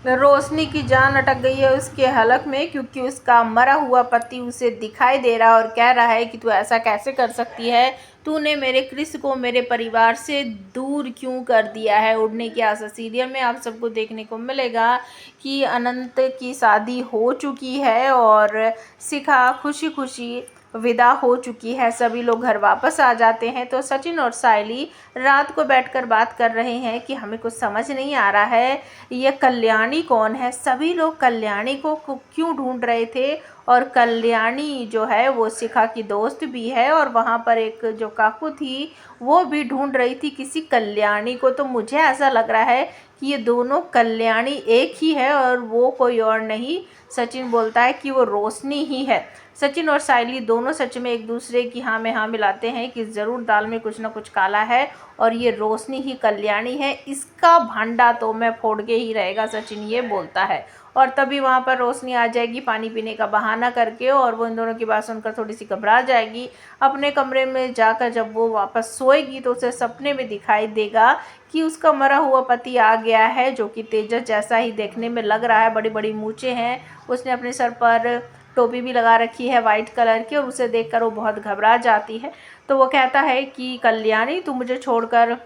रोशनी की जान अटक गई है उसके हलक में, क्योंकि उसका मरा हुआ पति उसे दिखाई दे रहा है और कह रहा है कि तू ऐसा कैसे कर सकती है, तूने मेरे क्रिस को मेरे परिवार से दूर क्यों कर दिया है। उड़ने की आशा सीरियल में आप सबको देखने को मिलेगा कि अनंत की शादी हो चुकी है और शिखा खुशी खुशी विदा हो चुकी है। सभी लोग घर वापस आ जाते हैं तो सचिन और सायली रात को बैठकर बात कर रहे हैं कि हमें कुछ समझ नहीं आ रहा है, ये कल्याणी कौन है। सभी लोग कल्याणी को क्यों ढूंढ रहे थे, और कल्याणी जो है वो शिखा की दोस्त भी है, और वहाँ पर एक जो काकू थी वो भी ढूंढ रही थी किसी कल्याणी को। तो मुझे ऐसा लग रहा है कि ये दोनों कल्याणी एक ही है और वो कोई और नहीं। सचिन बोलता है कि वो रोशनी ही है। सचिन और सायली दोनों सच में एक दूसरे की हाँ में हाँ मिलाते हैं कि ज़रूर दाल में कुछ ना कुछ काला है और ये रोशनी ही कल्याणी है, इसका भांडा तो मैं फोड़ के ही रहेगा, सचिन ये बोलता है। और तभी वहाँ पर रोशनी आ जाएगी पानी पीने का बहाना करके, और वो इन दोनों की बात सुनकर थोड़ी सी घबरा जाएगी। अपने कमरे में जाकर जब वो वापस सोएगी तो उसे सपने में दिखाई देगा कि उसका मरा हुआ पति आ गया है, जो कि तेजस जैसा ही देखने में लग रहा है। बड़ी बड़ी मूछें हैं, उसने अपने सर पर टोपी भी लगा रखी है वाइट कलर की, और उसे देखकर वो बहुत घबरा जाती है। तो वो कहता है कि कल्याणी तू मुझे छोड़कर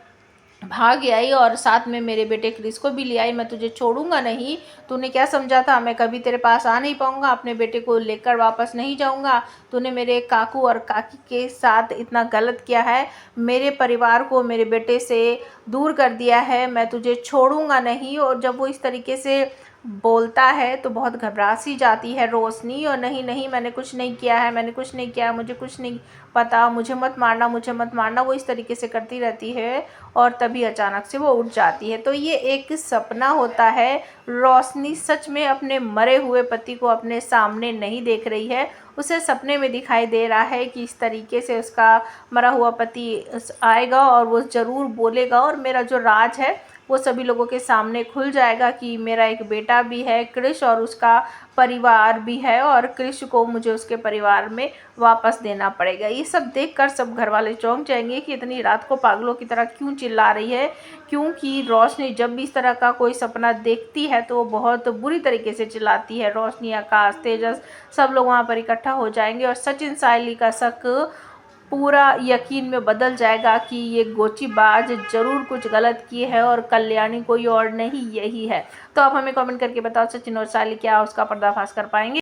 भाग आई और साथ में मेरे बेटे क्रिस को भी ले आई, मैं तुझे छोड़ूंगा नहीं। तूने क्या समझा था मैं कभी तेरे पास आ नहीं पाऊंगा, अपने बेटे को लेकर वापस नहीं जाऊंगा। तूने मेरे काकू और काकी के साथ इतना गलत किया है, मेरे परिवार को मेरे बेटे से दूर कर दिया है, मैं तुझे छोड़ूंगा नहीं। और जब वो इस तरीके से बोलता है तो बहुत घबरा सी जाती है रोशनी, और नहीं नहीं मैंने कुछ नहीं किया है, मैंने कुछ नहीं किया है, मुझे कुछ नहीं पता, मुझे मत मारना, मुझे मत मारना, वो इस तरीके से करती रहती है। और तभी अचानक से वो उठ जाती है। तो ये एक सपना होता है। रोशनी सच में अपने मरे हुए पति को अपने सामने नहीं देख रही है, उसे सपने में दिखाई दे रहा है कि इस तरीके से उसका मरा हुआ पति आएगा और वो ज़रूर बोलेगा, और मेरा जो राज है वो सभी लोगों के सामने खुल जाएगा कि मेरा एक बेटा भी है कृष, और उसका परिवार भी है, और कृष को मुझे उसके परिवार में वापस देना पड़ेगा। ये सब देखकर सब घर वाले चौंक जाएंगे कि इतनी रात को पागलों की तरह क्यों चिल्ला रही है, क्योंकि रोशनी जब भी इस तरह का कोई सपना देखती है तो वो बहुत बुरी तरीके से चिल्लाती है। रोशनी, आकाश, तेजस सब लोग वहाँ पर इकट्ठा हो जाएंगे, और सचिन सायली का शक पूरा यकीन में बदल जाएगा कि ये गोचीबाज ज़रूर कुछ गलत किए है और कल्याणी कोई और नहीं यही है। तो आप हमें कमेंट करके बताओ सचिन और सायली क्या उसका पर्दाफाश कर पाएंगे।